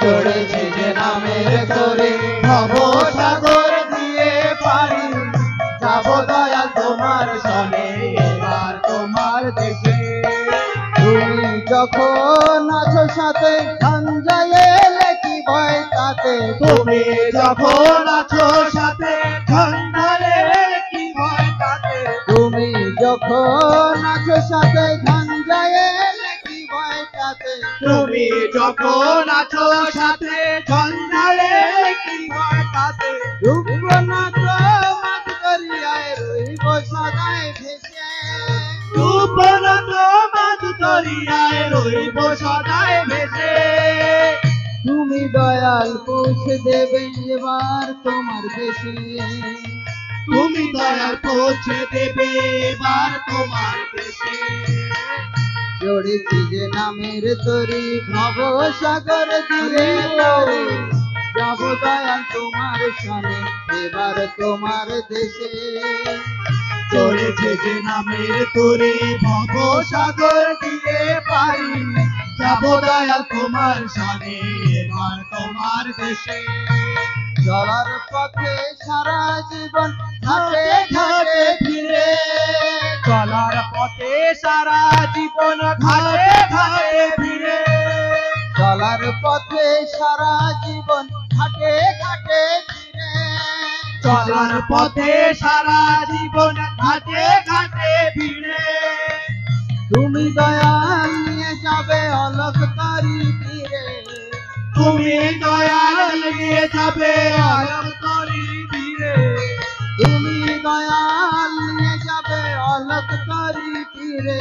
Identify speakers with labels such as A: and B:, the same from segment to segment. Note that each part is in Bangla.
A: চড়েছে যে নামের তরে ভব সাগর দিয়ে পারি যাব দয়াল তোমার সনে এবার তোমার দেশে। তুমি যখন আছো সাথে ঝঞ্ঝায় এলে কি ভয় তাতে, তুমি যখন আছো সাথে ঝঞ্ঝায় এলে কি ভয় তাতে, তুমি যখন আছো সাথে ঝঞ্ঝায় এলে কি ভয় তাতে, তুমি যখন আছো সাথে ঝঞ্ঝায় এলে কি ভয় তাতে, ডুবব না তো মাছ দরিয়ায় রইব সদাই ভেসে, ডুবব না তো মাছ দরিয়ায় রইব সদাই ভেসে। তুমি দয়াল পৌঁছে দেবে এবার তোমার দেশে, তুমি দয়াল পৌঁছে দেবে এবার তোমার দেশে। চড়েছি যে নামের তরি ভব সাগর দিয়ে পারি যাব দয়াল তোমার সনে এবার তোমার দেশে। চড়েছে যে নামের তরি ভব সাগর দিয়ে পারি যাব দয়াল তোমার সনে এবার তোমার দেশে। চলার পথে সারা জীবন ঘাটে ঘাটে ফিরে, চলার পথে সারা জীবন ঘাটে ঘাটে ফিরে, চলার পথে সারা জীবন ঘাটে ঘাটে ফিরে, চলার পথে সারা জীবন ঘাটে ঘাটে ফিরে। তুমি দয়াল নিয়ে যাবে অলক তারি তীরে, তুমি দয়াল নিয়ে যাবে অলক তারি তীরে, তুমি দয়াল নিয়ে যাবে অলক তারি তীরে,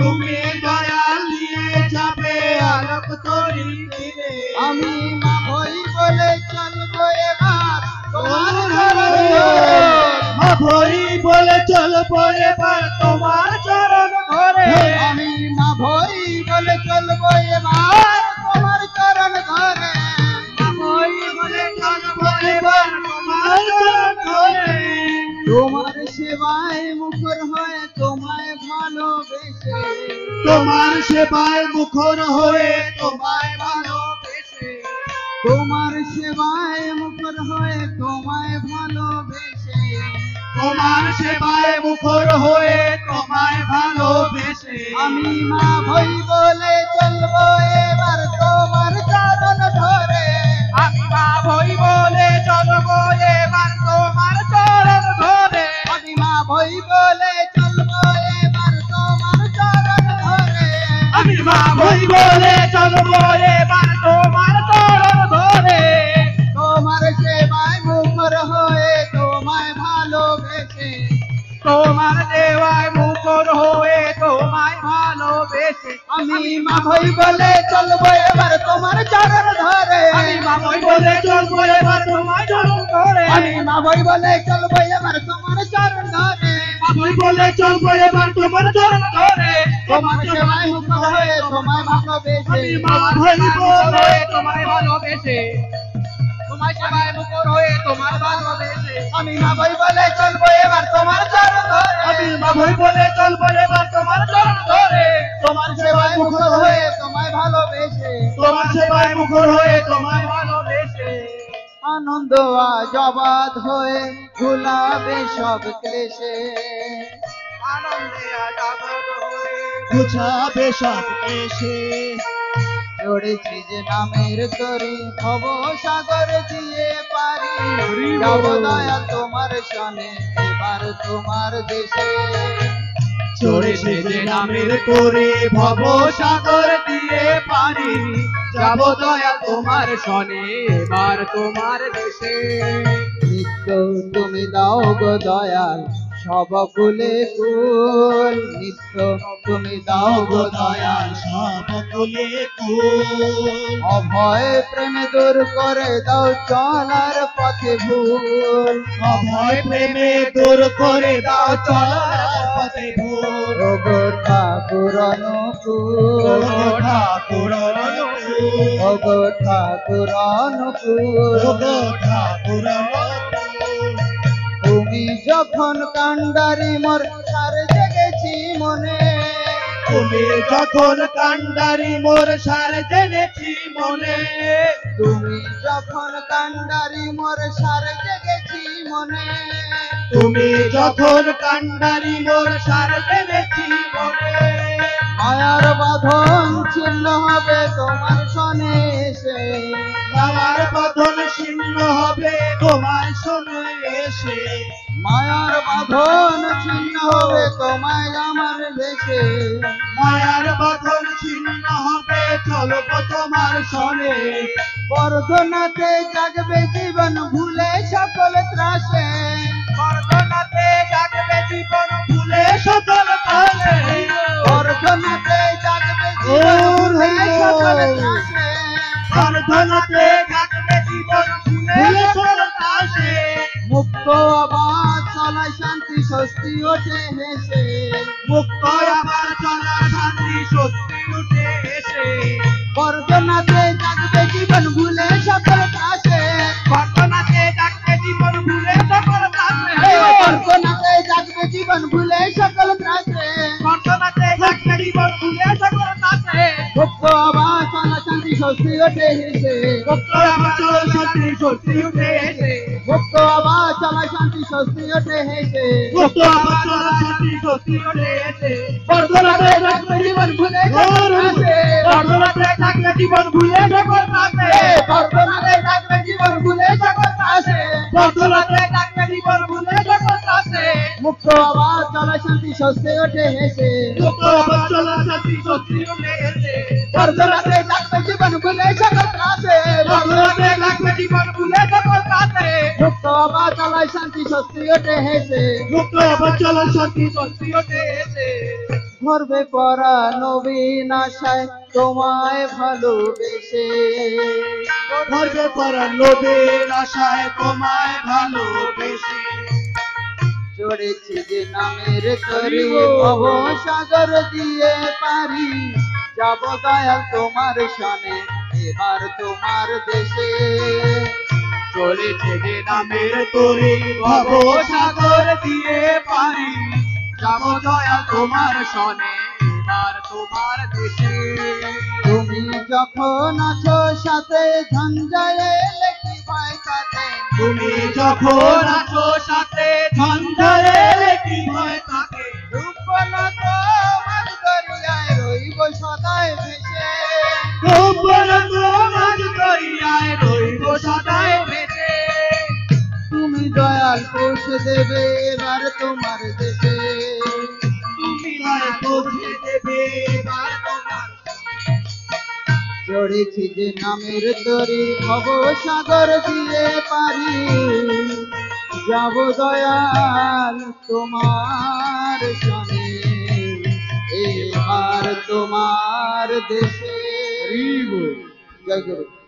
A: তুমি দয়াল নিয়ে যাবে অলক তারি তীরে। আমি মা ভই বলে চলবো এবার তোমার চরণ ধরে, মা ভই বলে চলবো এবার তোমার চরণ ধরে, আমি মা ভই বলে চলবো এবার তোমার চরণ ধরে, মা ভই বলে চলবো এবার তোমার চরণ ধরে। তোমার সেবায় মুখর হয়ে তোমায় ভালোবেসে, তোমার সেবায় মুখর হয়ে তোমায় ভালোবেসে, তোমার সেবায় মুখর হয়ে তোমায় ভালোবেসে, তোমার সেবায় মুখর হয়ে তোমায় ভালোবেসে। আমি মা ভই বলে চলবো এবার তোমার চরণ ধরে, আমি মা ভই বলে চলবো এবার তোমার চরণ ধরে, আমি মা ভই বলে চলবো এবার তোমার চরণ ধরে, আমি মা ভই বলে চলবো এবার তোমার চরণ ধরে। তোমার সেবায় মুখর হয়ে তোমায় ভালোবেসে, তোমার দেওয়ায় মুখর হয়ে তোমায় ভালোবেসে। আমি মা ভই বলে চলবো এবার তোমার চরণ ধরে, আমি মা ভই বলে চলবো এবার তোমার চরণ ধরে, আমি মা ভই বলে চলবো এবার তোমার চরণ ধরে, মা ভই বলে চলবো এবার তোমার চরণ ধরে। তোমার সেবায় মুখর হয়ে তোমায় ভালোবেসে, আমি মা ভই বলে তোমায় ভালোবেসে, তোমার সেবায় মুখর হয়ে তোমার ভালোবেসে। আমি মা ভই বলে চলবো এবার তোমার চরণ ধরে, আমি মা ভই বলে চলবো এবার তোমার চরণ ধরে। তোমার সেবায় মুখর হয়ে তোমায় ভালোবেসে, তোমার সেবায় মুখর হয়ে তোমায় ভালোবেসে। আনন্দ আজ অবাধ হয়ে ভুলাবে সব ক্লেশে, আনন্দে আজ অবাধ হয়ে ঘুচাবে সব ক্লেশে। চড়েছি যে নামের তরি ভব সাগর দিয়ে পারি যাব দয়াল তোমার সনে এবার তোমার দেশে। চড়েছি যে নামের তরি ভব সাগর দিয়ে পারি যাব দয়াল তোমার সনে এবার তোমার দেশে। নিত্য তুমি দাও গো দয়াল সব কুলে কুল, নিত্য তুমি দাও গো দয়াল সব কুলে কুল। অভয় প্রেমে দূর করে দাও চলার পথে ভুল, অভয় প্রেমে দূর করে দাও চলার পথে ভুল। ও গো ঠাকুর অনুকূল, ও গো ঠাকুর অনুকূল, ও গো ঠাকুর অনুকূল, ও গো ঠাকুর অনুকূল। তুমি যখন কান্ডারি মোর সার জেগেছি মনে, তুমি যখন কান্ডারি মোর সার জেনেছি মনে,
B: তুমি যখন কান্ডারি মোর সার জেগেছি মনে,
A: তুমি যখন কান্ডারি মোর সার জেনেছি মনে,
B: মায়ার বাঁধন ছিন্ন হবে তোমার সনে এসে,
A: আমার বাঁধন ছিন্ন হবে তোমার শোনে এসে,
B: মায়ার বাঁধন ছিন্ন হবে তোমায় আমার দেশে,
A: মায়ার বাঁধন ছিন্ন হবে চলব তোমার শোনে,
B: বর্ধনাতে জাগবে জীবন ভুলে সকল ত্রাসে,
A: বর্ধনাতে জাগবে জীবন ভুলে সকল ত্রাসে,
B: বর্ধনাতে জাগবে জীবন ভুলে সকল ত্রাসে,
A: বর্ধনাতে জাগবে জীবন ভুলে সকল ত্রাসে,
B: মুক্ত আবাদ চলায় শান্তি স্বস্তি ওঠে হেসে,
A: মুক্ত আবার চলা শান্তি সত্যি উঠে এসে,
B: বর্ধনাতে জাগবে জীবন ভুলে সকল ত্রাসে,
A: বর্ধনাতে জাগবে জীবন ভুলে সকল ত্রাসে,
B: বর্ধনাতে জাগবে জীবন ভুলে সকল ত্রাসে,
A: বর্ধনাতে জাগবে জীবন ভুলে সকল ত্রাসে,
B: মুক্ত আবাদ চলা শান্তি স্বস্তি ওঠে হেসে,
A: মুক্ত আবার চলা শান্তি সত্যি উঠে এসে,
B: মুক্ত আবাদ চলা শান্তি স্বস্তি ওঠে হেসে,
A: মুক্ত আবার চলা শান্তি সত্যি উঠে এসে,
B: বর্ধনাতে জাগবে জীবন ভুলে সকল ত্রাসে,
A: বর্ধনাতে জাগবে জীবন ভুলে সকল ত্রাসে,
B: বর্ধনাতে জাগবে জীবন ভুলে সকল ত্রাসে,
A: বর্ধনাতে জাগবে জীবন ভুলে সকল ত্রাসে,
B: মুক্ত আবাদ চলা শান্তি স্বস্তি ওঠে হেসে,
A: মুক্ত আবার চলা শান্তি সত্যি উঠে এসে,
B: বর্ধনাতে জাগবে জীবন ভুলে সকল ত্রাসে,
A: বর্ধনাতে জাগবে জীবন ভুলে সকল ত্রাসে,
B: মুক্ত আবাদ চলা শান্তি স্বস্তি ওঠে হেসে,
A: মুক্ত আবার চলা শান্তি সত্যি উঠে এসে,
B: ধরবে পরা নবীন আশায় তোমায় ভালোবেসে,
A: ধরবে পরা নবীর আশায় তোমায় ভালোবেসে,
B: চড়েছি যে নামের তরি ভব সাগর দিয়ে পারি, যাব দয়াল তোমার সনে এবার তোমার দেশে,
A: চলেছে যে নামের তরি ভব সাগর দিয়ে পারি, যাব দয়া তোমার শনে এবার তোমার দেশে,
B: তুমি যখন আছো সাথে ঝঞ্ঝায় লেখি ভয় কাটে,
A: তুমি যখন আছো সাথে ঝঞ্ঝারে কি ভয় থাকে,
B: রূপন তোমার দরিয়ায় রইব সদায় ভেসে,
A: গোপন তোমার দরিয়ায় রইব সদায় ভেসে,
B: তুমি দয়াল পৌঁছে দেবে এবার তোমার দেশে,
A: তুমি দয়া পৌঁছে দেবে এবার তোমার,
B: চড়েছি যে নামের তরি ভব সাগর দিয়ে পারি, যাব দয়াল তোমার সনে এবার তোমার দেশে। জয় গুরু।